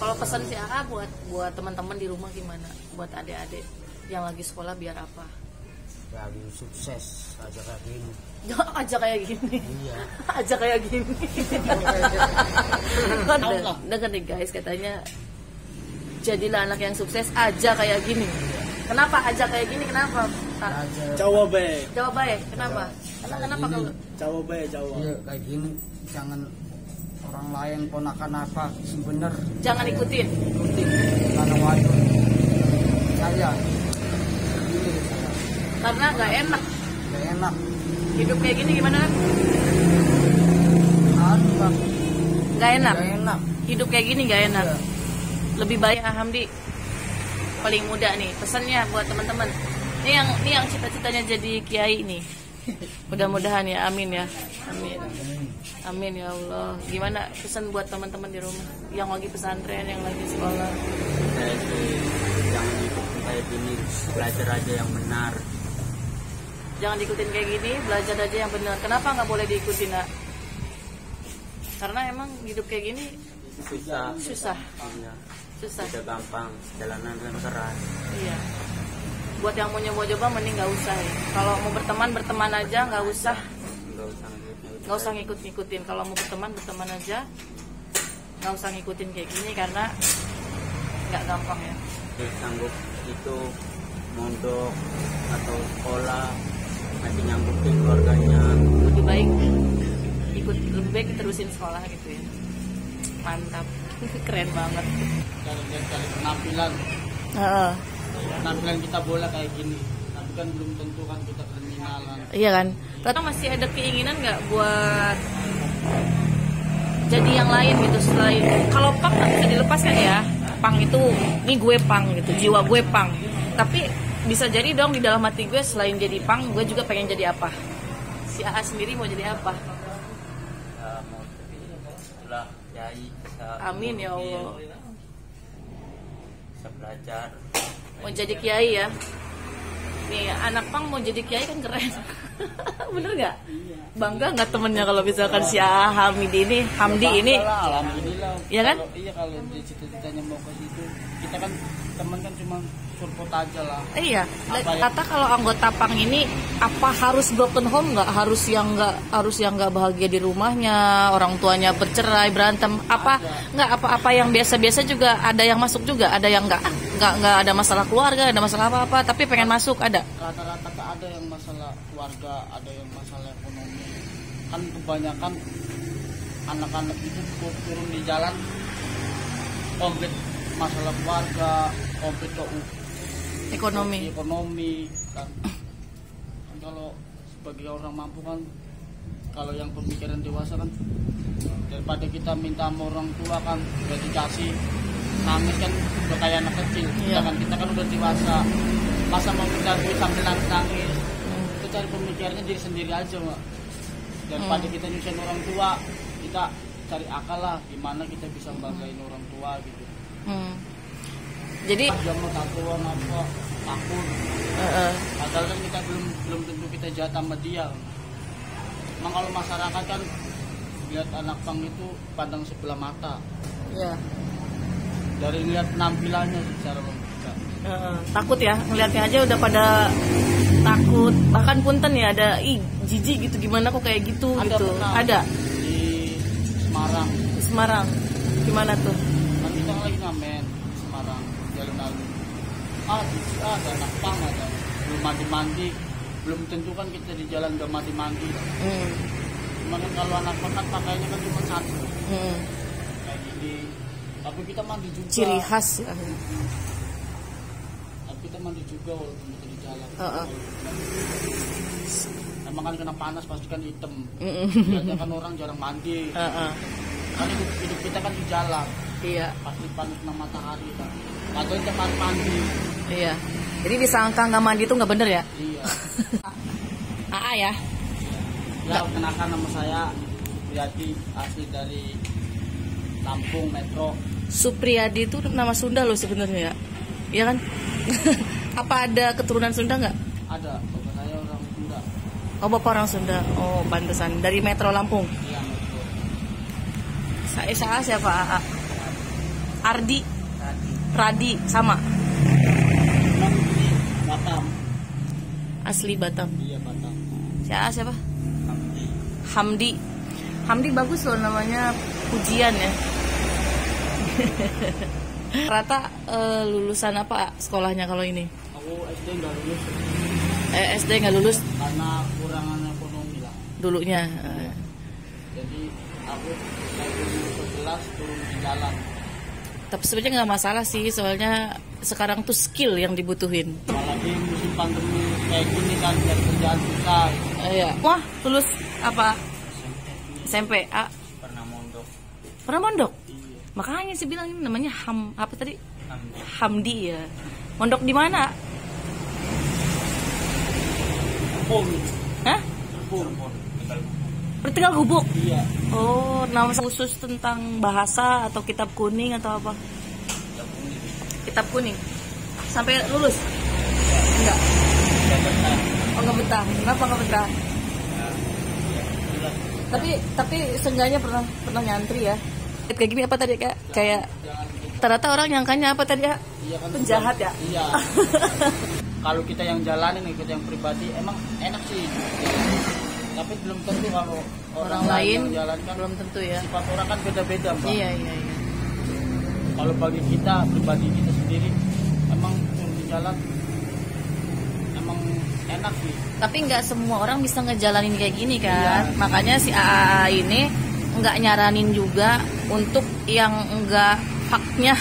Kalau pesan si AA buat teman-teman di rumah gimana? Buat adik-adik yang lagi sekolah biar apa? Ya sukses aja kayak gini. Aja kayak gini. Iya. Aja kayak gini. Dengar nih guys, katanya jadilah anak yang sukses aja kayak gini. Kenapa aja kayak gini? Kenapa? Jawa baik. Jawa baik. Kenapa? Kenapa kalau Jawa baik Jawa? Iya kayak gini, jangan orang lain ponakan apa sebener. jangan ikutin. Karena waduh saya ini saya Karena nggak enak. gak enak. Hidup kayak gini gimana? Apa? Nggak enak. Gak enak. Hidup kayak gini nggak enak. Lebih baik Hamdi paling muda nih. Pesannya buat teman-teman. Ini yang cita-citanya jadi kiai nih. Mudah-mudahan ya, amin ya. Amin. Amin ya Allah. Gimana pesan buat teman-teman di rumah yang lagi pesantren, yang lagi sekolah? Saya sih jangan ikutin kayak gini, belajar aja yang benar. Jangan diikutin kayak gini, belajar aja yang benar. Kenapa nggak boleh diikutin, Nak? Karena emang hidup kayak gini Susah. susah. Tidak gampang, jalanan yang keras. Iya. Buat yang mau nyoba-nyoba mending nggak usah ya. Kalau mau berteman aja, nggak usah ngikut-ngikutin. Kalau mau berteman aja, nggak usah ngikutin kayak gini karena nggak gampang ya. Jadi sanggup itu mondok atau sekolah masih nyanggutin keluarganya. Lebih baik terusin sekolah gitu ya. Mantap. Keren banget. Dari penampilan. Penampilan kita bola kayak gini, tapi kan belum tentu kan kita kriminalan. Iya kan. Tapi masih ada keinginan nggak buat jadi yang lain gitu selain kalau pang nggak bisa dilepaskan ya. Pang itu ini gue pang gitu, jiwa gue pang. Tapi bisa jadi dong di dalam hati gue selain jadi pang, gue juga pengen jadi apa? Si AA sendiri mau jadi apa? Mau itulah kiai. Amin ya Allah. Bisa belajar. Mau jadi kiai ya. Nih anak pang mau jadi kiai kan keren. Bener nggak? Bangga nggak temennya kalau misalkan si Hamdi ini? Alhamdulillah. Iya kan? Kalau dia cita-citanya mau ke situ, kita kan teman kan cuma support aja lah. Iya. Kata kalau anggota pang ini apa harus broken home nggak? Harus yang nggak bahagia di rumahnya, orang tuanya bercerai, berantem, apa yang biasa-biasa juga ada yang masuk juga, ada yang nggak ada masalah keluarga, ada masalah apa-apa, tapi pengen masuk ada. Rata-rata ada yang masalah keluarga, ada yang masalah ekonomi. Kan kebanyakan anak-anak itu turun di jalan komplit masalah keluarga, komplit ke Ekonomi kan kalau sebagai orang mampu kan, kalau yang pemikiran dewasa kan, daripada kita minta sama orang tua kan udah dikasih nangis kan udah kayak anak kecil. Sedangkan kita kan udah dewasa, masa mau minta duit sambil nangis. Kita cari pemikirannya diri sendiri aja, Mak. Daripada kita nyusahin orang tua, kita cari akal lah gimana kita bisa banggain orang tua gitu. Jadi jangan takut padahal kan kita belum tentu kita jahat sama dia. Emang kalau masyarakat kan lihat anak pang itu pandang sebelah mata. ya. Dari lihat penampilannya secara logika. Takut ya, ngeliatnya aja udah pada takut. Bahkan punten ya ada jijik gitu, gimana kok kayak gitu gitu. Ada Di Semarang. Gimana tuh? Kan kita lagi ngamen di Semarang, jalan-jalan. Ada anak pang, ada belum mandi-mandi. Belum tentu kan kita di jalan gak mandi-mandi. Cuman kalau anak pang kan pakainya kan cuma satu. Kayak gini. Tapi kita mandi juga. Ciri khas ya. Tapi kita mandi juga walaupun kita di jalan. Emang kan kena panas pasti kan hitam. Biasanya kan orang jarang mandi. Kan hidup kita kan di jalan. Iya. Pasti panas kena matahari kan. Padahal kita harus mandi. Iya. Jadi disangka nggak mandi itu nggak bener ya? Iya. AA ya. Ya kenakan nama saya Supriyadi, asli dari Lampung Metro. Supriyadi itu nama Sunda loh sebenarnya ya. Iya kan? Apa ada keturunan Sunda nggak? Ada, bapak saya orang Sunda. Oh, bapak orang Sunda. Oh, pantesan dari Metro Lampung. Iya, Metro. Saya siapa AA? Ardi, Tadi. Radi, sama. Memang ini Batam. Asli Batam. Iya Batam. Siapa? Hamdi. Hamdi bagus loh namanya, pujian ya. Rata lulusan apa sekolahnya kalau ini? Aku SD nggak lulus SD nggak lulus karena kurangan ekonomi lah. dulunya. Jadi aku dari kelas turun di jalan. Tapi sebenarnya nggak masalah sih, soalnya sekarang tuh skill yang dibutuhin. Apalagi musim pandemi kayak gini kan, cari kerjaan susah. Iya. Wah, lulus apa? SMP. Pernah mondok. Pernah mondok? Iya. Makanya sih bilang ini namanya apa tadi? Hamdi. Hamdi ya. Mondok di mana? Pun, Hah? pun. Pertinggal Gubuk. Iya. Oh, nama khusus tentang bahasa atau kitab kuning atau apa? Kitab kuning. Sampai lulus? Enggak. Oh, enggak betah. Kenapa enggak betah? Tapi seenggaknya pernah nyantri ya. Kayak gini apa tadi Kak? Kayak ternyata orang nyangkanya apa tadi ya? Iya kan, Penjahat ya? Iya. Kalau kita yang jalanin, kita yang pribadi emang enak sih. Tapi belum tentu kalau Orang lain yang jalan kan belum tentu ya. sifat orang kan beda-beda, Mbak. Iya. Kalau bagi kita pribadi kita sendiri emang turun di jalan emang enak sih. Tapi nggak semua orang bisa ngejalanin kayak gini kan. Iya. Makanya si AAA ini nggak nyaranin juga untuk yang nggak haknya,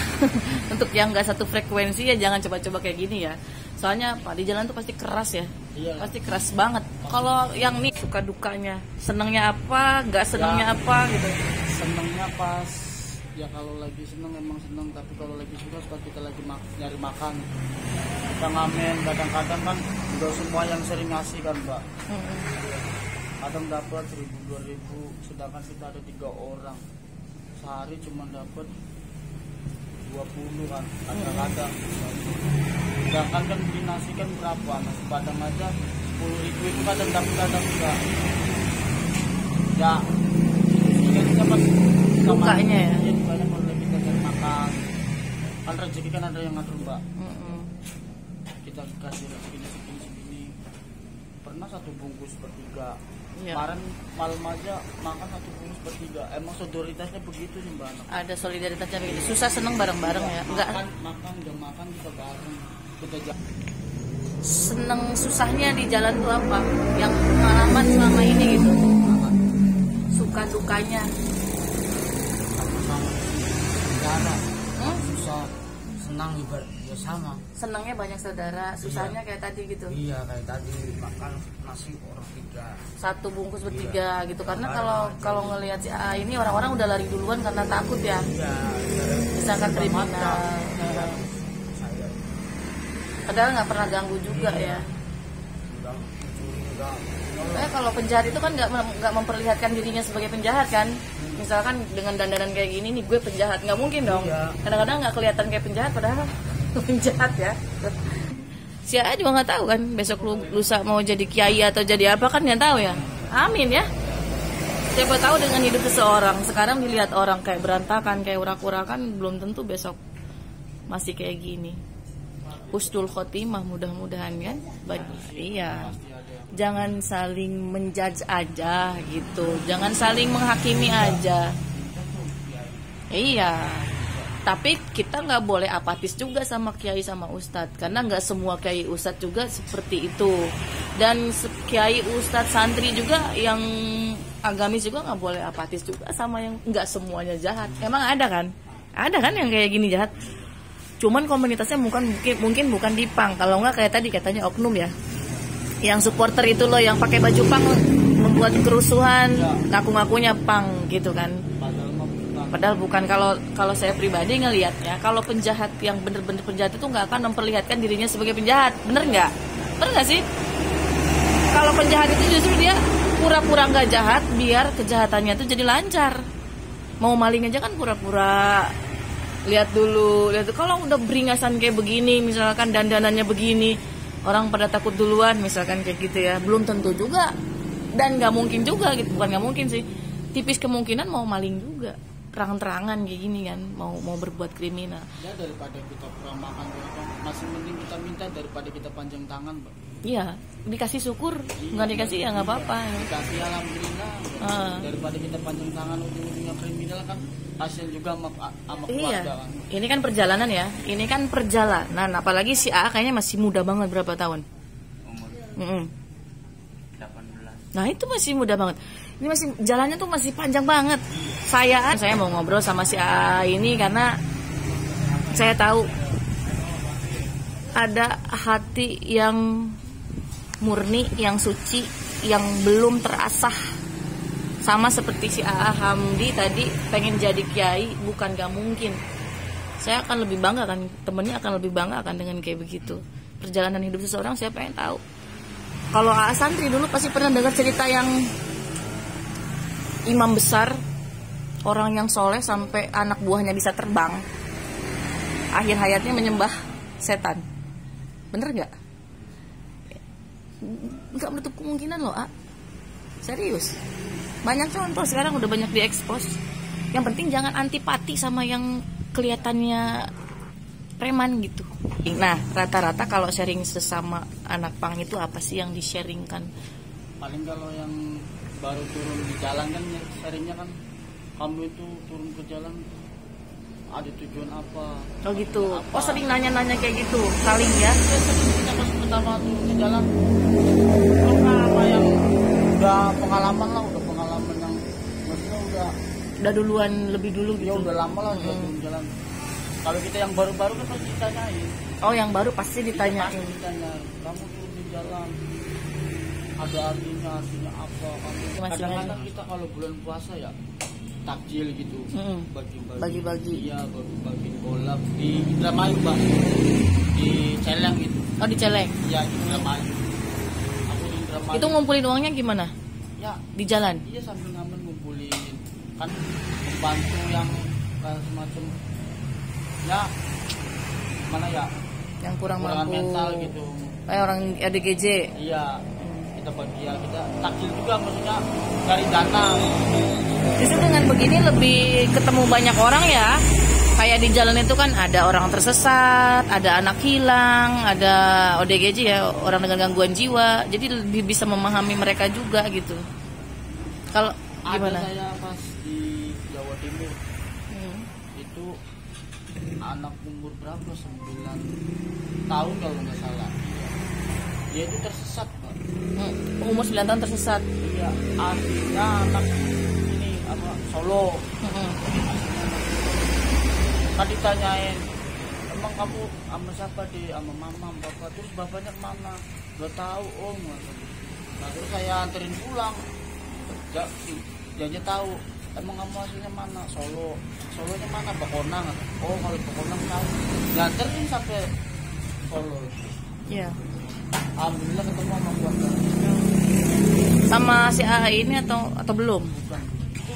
untuk yang nggak satu frekuensi ya jangan coba-coba kayak gini ya. Soalnya Pak di jalan tuh pasti keras ya. Iya. Pasti keras banget. Kalau yang nih suka dukanya, senangnya apa, nggak senangnya apa gitu. Senengnya pas ya kalau lagi seneng emang seneng, tapi kalau lagi suka kita lagi nyari makan. Kita ngamen kadang-kadang kan nggak semua yang sering ngasih kan, Mbak. Kadang dapat 1.000 2.000, sedangkan kita ada 3 orang sehari cuma dapat 20 kan kadang-kadang. Sedangkan kan beli nasi kan berapa, nasi padang aja 10.000 itu kadang dapat enggak. Ya kan kita pas Dukanya ya? Iya, dukanya kalau lagi kita cari makan kan rezeki kan ada yang ngatur, Mbak. Kita kasih rezeki segini pernah 1 bungkus bertiga. Iya. Kemarin malam aja makan 1 bungkus bertiga. Emang solidaritasnya begitu sih, Mbak. Ada solidaritasnya begitu. Susah seneng bareng-bareng ya. Enggak Makan udah makan kita bareng. Kita seneng susahnya di jalan tuh apa? Yang pengalaman selama ini gitu. Suka dukanya. Sama saudara. Susah, senang ibarat ya sama. Senangnya banyak saudara, susahnya kayak tadi gitu. Iya kayak tadi makan nasi orang 3. Satu bungkus bertiga gitu. Karena kalau ngelihat si A ini orang-orang udah lari duluan karena takut ya. Iya. Misalkan kriminal. Saya Padahal nggak pernah ganggu juga ya. udah mencuri udah. Kalau penjahat itu kan nggak memperlihatkan dirinya sebagai penjahat kan. Misalkan dengan dandanan kayak gini nih gue penjahat, nggak mungkin dong. Iya. Kadang-kadang nggak kelihatan kayak penjahat padahal penjahat ya. Si A juga nggak tahu kan besok lusa mau jadi kiai atau jadi apa kan nggak tahu ya. Amin ya. Siapa tahu dengan hidup seseorang sekarang dilihat orang kayak berantakan, kayak urak-urakan, belum tentu besok masih kayak gini. Husnul khotimah mudah-mudahan kan. Iya. Jangan saling menjudge aja gitu. Jangan saling menghakimi aja. Iya. Tapi kita nggak boleh apatis juga sama kiai sama ustadz, karena nggak semua kiai ustadz juga seperti itu. Dan kiai ustadz santri juga yang agamis juga nggak boleh apatis juga sama yang nggak semuanya jahat. Emang ada kan yang kayak gini jahat. Cuman komunitasnya mungkin bukan di pang. Kalau nggak kayak tadi katanya oknum ya, yang supporter itu loh yang pakai baju pang membuat kerusuhan, ngaku-ngakunya pang gitu kan. Padahal bukan. Kalau saya pribadi ngelihatnya, kalau penjahat yang bener-bener penjahat itu nggak akan memperlihatkan dirinya sebagai penjahat, bener nggak sih? Kalau penjahat itu justru dia pura-pura nggak jahat biar kejahatannya itu jadi lancar. Mau maling aja kan pura-pura. Lihat dulu. Kalau udah beringasan kayak begini, misalkan dandanannya begini, orang pada takut duluan, misalkan kayak gitu ya. Belum tentu juga, dan nggak mungkin juga gitu. Bukan nggak mungkin sih, tipis kemungkinan mau maling juga. terang-terangan kayak gini kan, mau berbuat kriminal. Ya daripada kita kurang makan, masih mending kita minta daripada kita panjang tangan, Mbak. Iya, dikasih syukur, nggak dikasih ya nggak apa-apa. Dikasih alhamdulillah. Daripada kita panjang tangan ujung-ujungnya kriminal kan, kasihan juga sama Iya, keluarga kan. ini kan perjalanan ya, ini kan perjalanan. Apalagi si A kayaknya masih muda banget, berapa tahun? Umur 18. Nah itu masih muda banget. Ini masih jalannya tuh masih panjang banget. Saya mau ngobrol sama si A ini karena saya tahu ada hati yang murni, yang suci, yang belum terasah. Sama seperti si A Hamdi tadi pengen jadi kiai, bukan gak mungkin. Saya akan lebih bangga kan, temennya akan lebih bangga kan dengan kayak begitu. Perjalanan hidup seseorang saya pengen tahu. Kalau A Santri dulu pasti pernah dengar cerita yang imam besar, orang yang soleh sampai anak buahnya bisa terbang, akhir hayatnya menyembah setan. Bener nggak? Nggak menutup kemungkinan loh, A. Serius. Banyak contoh sekarang udah banyak diekspos. Yang penting jangan antipati sama yang kelihatannya preman gitu. Nah, rata-rata kalau sharing sesama anak pang itu apa sih yang di-sharingkan? Paling kalau yang baru turun di jalan kan ya, sharingnya kan, kamu itu turun ke jalan ada tujuan apa? Oh gitu. Apa? Oh sering nanya-nanya kayak gitu, saling ya? Saya sering kita pas pertama turun ke jalan, karena apa yang udah pengalaman lah, udah pengalaman yang maksudnya Udah duluan, lebih dulu ya gitu. udah lama lah udah turun jalan. Kalau kita yang baru-baru kan pasti ditanyain. Oh yang baru pasti Pasti ditanyain. ditanya, kamu turun di jalan ada artinya apa? Kamu Masih kadang-kadang kita kalau bulan puasa ya takjil gitu, Bagi-bagi. iya, bagi bola di Indramayu Bang, di Celeng gitu. Oh di Celeng. Iya di Indramayu. Aku di Indramayu. Itu ngumpulin uangnya gimana? Ya Di jalan? iya sambil ngamen ngumpulin kan, membantu yang semacam ya mana ya Yang kurang kurangan mampu. mental gitu. Kayak orang ADGJ. Iya, kita bagi ya, kita takjil juga maksudnya dari dana. Justru dengan begini lebih ketemu banyak orang ya. Kayak di jalan itu kan ada orang tersesat, ada anak hilang, ada ODGJ ya, orang dengan gangguan jiwa. Jadi lebih bisa memahami mereka juga gitu. Kalau gimana? Ada saya pas di Jawa Timur itu anak umur berapa, 9 tahun kalau nggak salah. Dia itu tersesat Pak. Umur 9 tahun tersesat. Iya, artinya anak ini apa Solo. Kan ditanyain, emang kamu sama siapa deh, sama mama, bapak, terus bapaknya kemana? Gak tahu om. Nah terus saya anterin pulang. Dia tahu, emang kamu aslinya mana? Solo. Solonya mana? Bakonang. Oh kalau Bakonang tahu. Nganterin sampai Solo. Iya. Alhamdulillah ketemu sama keluarga. Sama si A ini atau belum? Bukan. Itu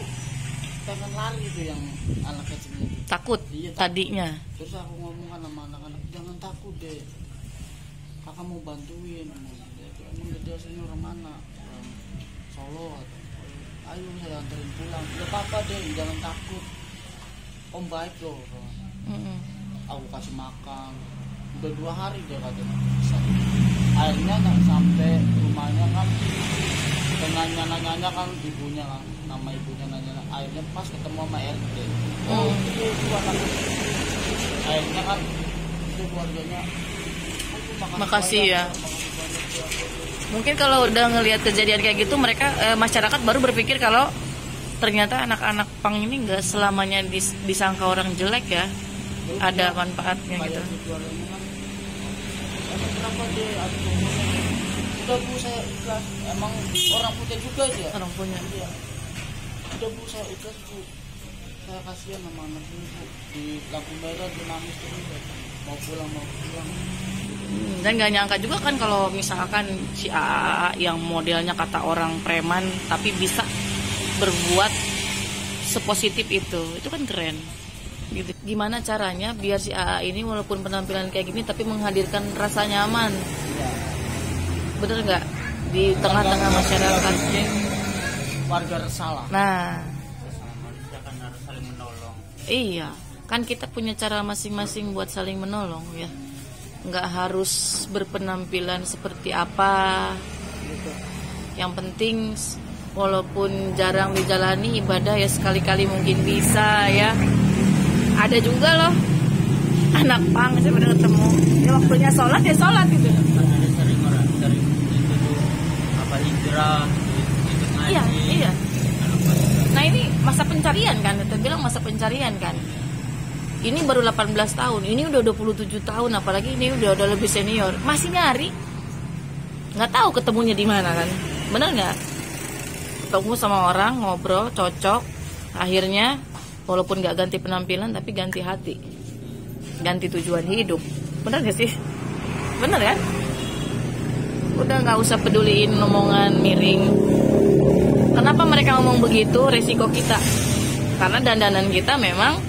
pengen lari itu yang anak kecilnya itu. Takut Iya, tadinya. Terus aku ngomong kan sama anak-anak, jangan takut deh, kakak mau bantuin. Emang dia aslinya orang mana? Orang Solo atau ayo saya anterin pulang. Gak apa-apa deh, jangan takut, om baik loh. Aku kasih makan, udah 2 hari dia katanya bisa. Akhirnya nggak sampai rumahnya kan, dengan nanya kan ibunya kan, nama ibunya nanya. Akhirnya pas ketemu sama RT. Oh iya itu anaknya. Akhirnya kan itu keluarganya. Makasih ya. Mungkin kalau udah ngelihat kejadian kayak gitu, mereka masyarakat baru berpikir kalau ternyata anak-anak pang ini nggak selamanya disangka orang jelek ya, ada manfaatnya gitu. Kenapa deh? Udah bu saya ikhlas. Emang orang punya juga dia. Orang punya. Iya. Udah bu saya ikhlas bu. Saya kasihan sama anak ini bu. Di lampu merah dia nangis terus. Mau pulang. Dan gak nyangka juga kan kalau misalkan si A yang modelnya kata orang preman tapi bisa berbuat sepositif itu kan keren gitu. Gimana caranya biar si A ini walaupun penampilan kayak gini tapi menghadirkan rasa nyaman, bener nggak di tengah-tengah masyarakat? Warga resah lah. Nah Sama manusia kan harus saling menolong. Iya, kan kita punya cara masing-masing buat saling menolong ya. Nggak harus berpenampilan seperti apa gitu. Yang penting walaupun jarang dijalani ibadah ya sekali-kali mungkin bisa ya. Ada juga loh anak pang saya pernah ketemu. Ya waktunya sholat ya sholat gitu. Ada sering orang sering itu apa hijrah, ikut ngaji. Iya, iya. Anak pastor. Nah ini masa pencarian kan, kita bilang masa pencarian kan. Ini baru 18 tahun, ini udah 27 tahun, apalagi ini udah lebih senior, masih nyari. Nggak tahu ketemunya di mana kan, bener nggak? Ketemu sama orang, ngobrol, cocok, akhirnya walaupun nggak ganti penampilan tapi ganti hati, ganti tujuan hidup, bener nggak sih? Bener kan? Udah nggak usah peduliin omongan miring. Kenapa mereka ngomong begitu? Resiko kita. Karena dandanan kita memang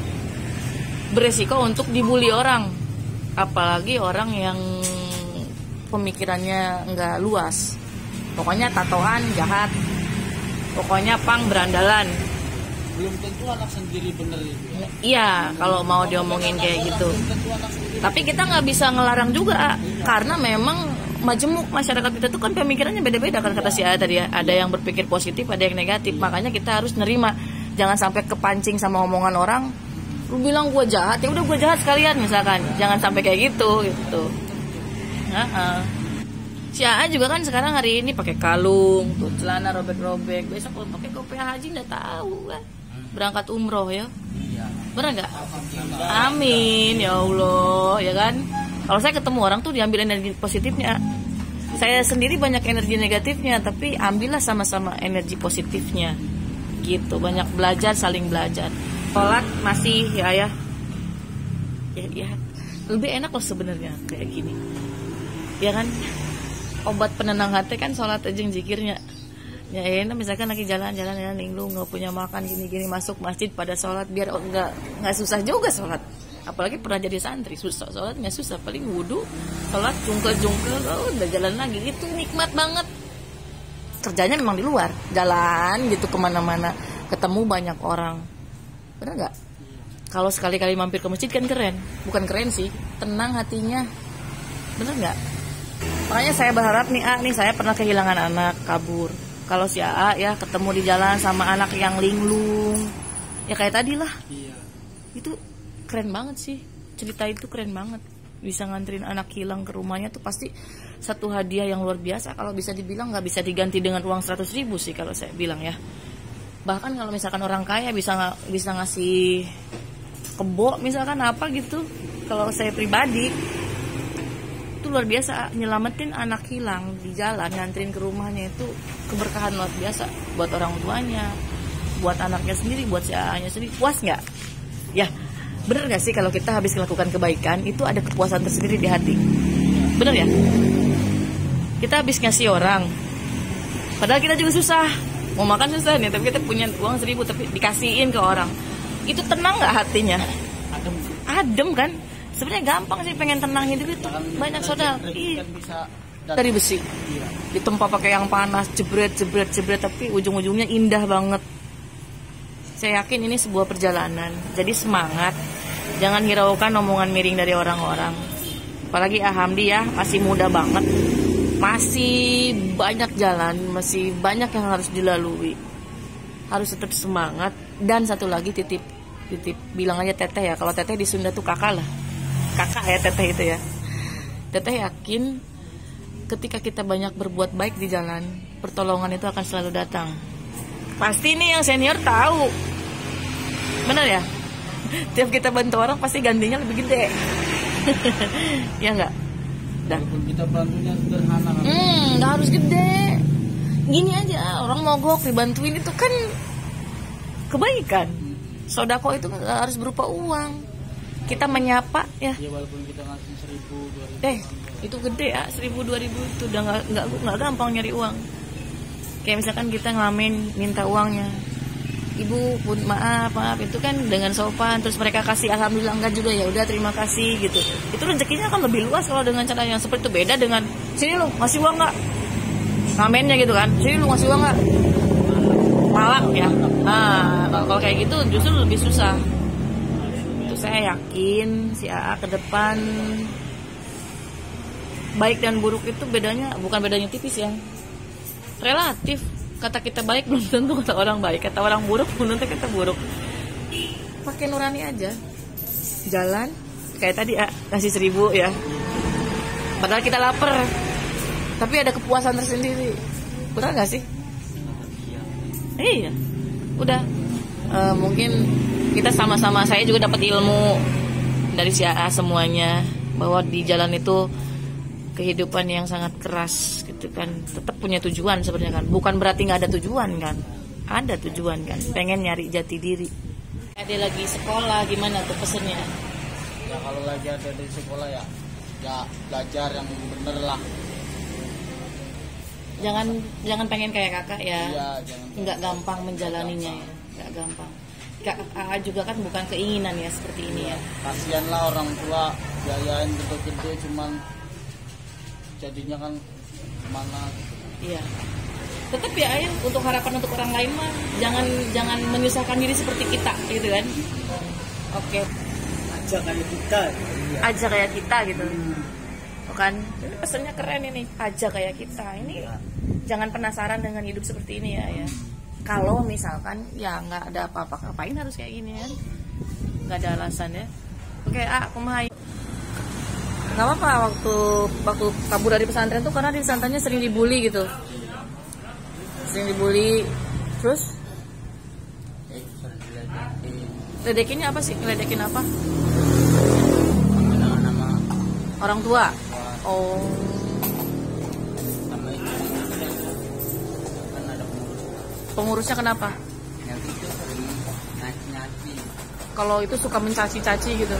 beresiko untuk dibully orang. Apalagi orang yang pemikirannya nggak luas. Pokoknya tatoan jahat. Pokoknya pang berandalan. Belum tentu anak sendiri bener itu ya. Iya, kalau mau diomongin kayak gitu. Belum tentu anak sendiri. Tapi kita nggak bisa ngelarang juga. Karena memang majemuk masyarakat kita tuh kan pemikirannya beda-beda kan kata si A tadi ya. Ada yang berpikir positif, ada yang negatif. Makanya kita harus nerima. Jangan sampai kepancing sama omongan orang. Lu bilang gue jahat, ya udah gue jahat sekalian misalkan. Jangan sampai kayak gitu. Si A juga kan sekarang hari ini pakai kalung, tuh celana robek-robek. Besok kalau pakai kopiah haji nggak tahu kan. Berangkat umroh ya. Bener nggak? Amin ya Allah, ya kan? Kalau saya ketemu orang tuh diambil energi positifnya. Saya sendiri banyak energi negatifnya, tapi ambillah sama-sama energi positifnya. Gitu, banyak belajar, saling belajar. Sholat masih ya. Lebih enak loh sebenarnya kayak gini. Ya kan? Obat penenang hati kan sholat aja zikirnya. Ya enak misalkan lagi jalan-jalan ya linglung nggak punya makan gini-gini masuk masjid pada sholat biar nggak susah juga sholat. Apalagi pernah jadi santri susah sholat nggak susah, paling wudhu sholat jungkel udah jalan lagi, itu nikmat banget. Kerjanya memang di luar jalan gitu kemana-mana ketemu banyak orang, bener nggak? Kalau sekali-kali mampir ke masjid kan keren, bukan keren sih, tenang hatinya, bener nggak? Makanya saya berharap nih saya pernah kehilangan anak kabur. Kalau si A ya ketemu di jalan sama anak yang linglung ya kayak tadi lah, itu keren banget sih, cerita itu keren banget. Bisa nganterin anak hilang ke rumahnya tuh pasti satu hadiah yang luar biasa. Kalau bisa dibilang nggak bisa diganti dengan uang 100.000 sih kalau saya bilang ya. Bahkan kalau misalkan orang kaya bisa ngasih kebo misalkan apa gitu. Kalau saya pribadi itu luar biasa, nyelamatin anak hilang di jalan nganterin ke rumahnya itu keberkahan luar biasa buat orang tuanya, buat anaknya sendiri, buat si A-nya sendiri. Puas nggak? Ya. Bener gak sih kalau kita habis melakukan kebaikan itu ada kepuasan tersendiri di hati? Bener ya? Kita habis ngasih orang, padahal kita juga susah, mau makan susah nih, tapi kita punya uang 1.000 tapi dikasihin ke orang, itu tenang gak hatinya? Adem kan? Sebenarnya gampang sih pengen tenang hidup itu. Banyak saudara dari besi, ditempa pakai yang panas, jebret, tapi ujung-ujungnya indah banget. Saya yakin ini sebuah perjalanan. Jadi semangat. Jangan hiraukan omongan miring dari orang-orang. Apalagi Hamdi ya, masih muda banget. Masih banyak jalan, masih banyak yang harus dilalui. Harus tetap semangat. Dan satu lagi titip bilang aja teteh ya. Kalau teteh di Sunda tuh kakak lah. Kakak ya teteh itu ya. Teteh yakin ketika kita banyak berbuat baik di jalan, pertolongan itu akan selalu datang. Pasti nih yang senior tahu, benar ya? Tiap kita bantu orang pasti gantinya lebih gede, ya nggak? Walaupun kita bantunya sederhana. Nggak harus gede. Gini aja, orang mogok dibantuin itu kan kebaikan. Sodako itu nggak harus berupa uang. Kita menyapa ya. Ya walaupun kita ngasih 1.000, 2.000. Itu gede ya, 1.000, 2.000 itu udah nggak gampang nyari uang. Kayak misalkan kita ngelamin minta uangnya, ibu pun maaf itu kan dengan sopan, terus mereka kasih alhamdulillah enggak juga ya udah terima kasih gitu. Itu rezekinya kan lebih luas kalau dengan cara yang seperti itu. Beda dengan sini lu ngasih uang nggak, ngamennya gitu kan, sini lu ngasih uang nggak, malak ya. Nah kalau kayak gitu justru lebih susah. saya yakin si AA ke depan baik dan buruk itu bedanya, bukan bedanya tipis ya, relatif. Kata kita baik belum tentu kata orang baik, kata orang buruk belum tentu kata buruk. Pakai nurani aja, jalan kayak tadi kasih 1.000 ya, padahal kita lapar tapi ada kepuasan tersendiri, kurang nggak sih? Iya, udah. Mungkin kita sama-sama, saya juga dapat ilmu dari si AA semuanya, bahwa di jalan itu kehidupan yang sangat keras gitu kan, tetap punya tujuan sebenarnya kan, bukan berarti nggak ada tujuan kan, ada tujuan kan, pengen nyari jati diri. Ada lagi sekolah, gimana tuh pesennya? Ya kalau lagi ada di sekolah ya belajar yang bener lah. Jangan pengen kayak kakak ya, Iya, jangan nggak gampang menjalaninya ya, nggak gampang. Kakak juga kan bukan keinginan ya seperti ini ya. Kasihan lah orang tua biayain gede-gede, cuman jadinya kan mana. Iya. Tetap ya ayo, untuk harapan untuk orang lain mah jangan menyusahkan diri seperti kita gitu kan. Oke. Aja kayak kita. Aja kayak kita gitu. Bukan. Ini pesannya keren ini. Aja kayak kita. Ini jangan penasaran dengan hidup seperti ini ya ya. Kalau misalkan ya nggak ada apa-apa, ngapain harus kayak gini kan? Nggak ada alasan ya. Oke, kumaha. Nggak apa-apa waktu kabur dari pesantren tuh karena di pesantrennya sering dibully gitu. Sering dibully. Terus ledekinnya apa sih? Ledekin apa? Nama Orang tua. Oh. sama itu kan ada Pengurusnya kenapa? yang itu sering nyaci-nyaci. Kalau itu suka mencaci-caci gitu.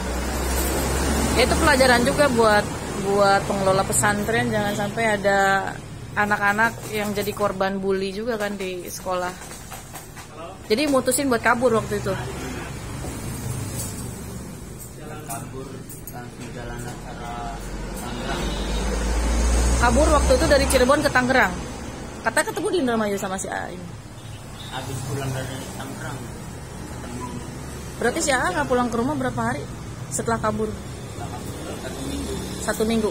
Ya, itu pelajaran juga buat pengelola pesantren, jangan sampai ada anak-anak yang jadi korban bully juga kan di sekolah. Jadi mutusin buat kabur waktu itu. Kabur langsung jalan acara Tangerang. Kabur waktu itu dari Cirebon ke Tangerang. Katanya ketemu di Indramayu sama si A ini. Habis pulang dari Tangerang ketemu Berarti si A nggak pulang ke rumah berapa hari setelah kabur? 1 minggu. 1 minggu.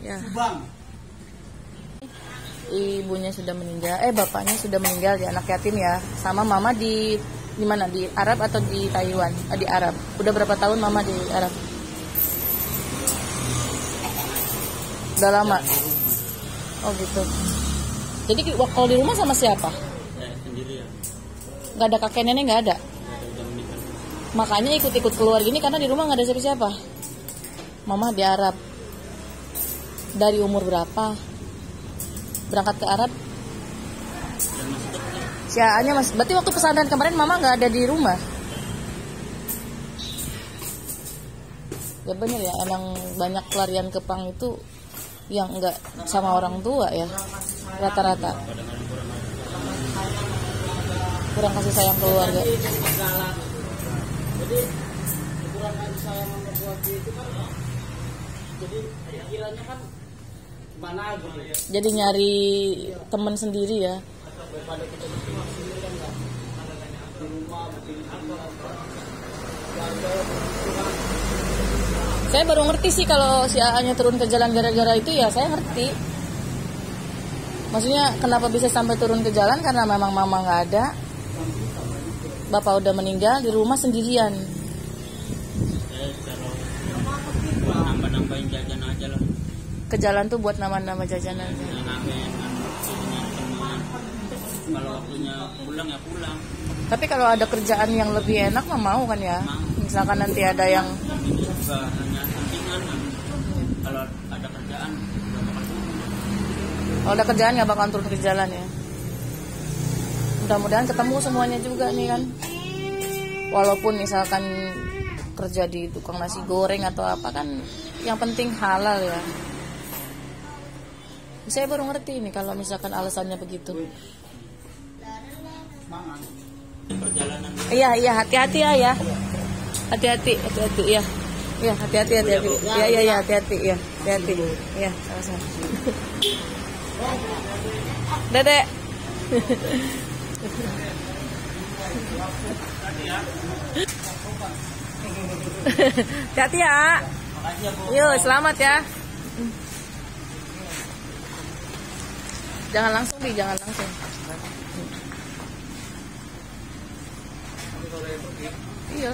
Ya. Bang. Ibunya sudah meninggal, bapaknya sudah meninggal, dia anak yatim ya. Sama mama di mana? Di Arab atau di Taiwan? Di Arab. Udah berapa tahun mama di Arab? Udah lama. Oh gitu. Jadi kalau di rumah sama siapa? Saya sendiri ya. Gak ada kakek nenek, nggak ada. Udah menikah. Makanya ikut-ikut keluar gini karena di rumah nggak ada siapa-siapa. Mama di Arab. Dari umur berapa berangkat ke Arab? Siaannya mas. Berarti waktu pesantren kemarin mama nggak ada di rumah. Ya bener ya, emang banyak pelarian ke Pang itu yang nggak sama orang tua ya, rata-rata kurang kasih sayang keluarga. Jadi kurang kasih sayang sama keluarga itu kan, jadi pikirannya kan mana gitu ya. Jadi nyari teman sendiri ya. Daripada kita berpikir sendiri kan nggak di rumah begini. Saya baru ngerti sih kalau si AA-nya turun ke jalan gara-gara itu ya, saya ngerti. Maksudnya kenapa bisa sampai turun ke jalan, karena memang mama nggak ada, bapak udah meninggal, di rumah sendirian. Kalau nambah-nambahin jajan aja lah. Ke jalan tuh buat nama-nama jajanan. Kalau waktunya pulang ya pulang. Tapi kalau ada kerjaan yang lebih enak mah mau kan ya. Misalkan nanti ada yang Ini juga hanya sampingan kan. Kalau ada kerjaan nggak bakal turun. kalau ada kerjaan nggak bakal turun ke jalan ya. Mudah-mudahan ketemu semuanya juga nih kan. Walaupun misalkan kerja di tukang nasi goreng atau apa kan, yang penting halal ya. Saya baru ngerti ini kalau misalkan alasannya begitu. Perjalanan Iya, hati-hati ya. Hati-hati ya. Iya, hati-hati. Iya, hati-hati ya. Hati-hati. Iya, sama-sama. Dedek. Hati-hati ya. Yuk, selamat ya. Jangan langsung, Bi, jangan langsung. Iya.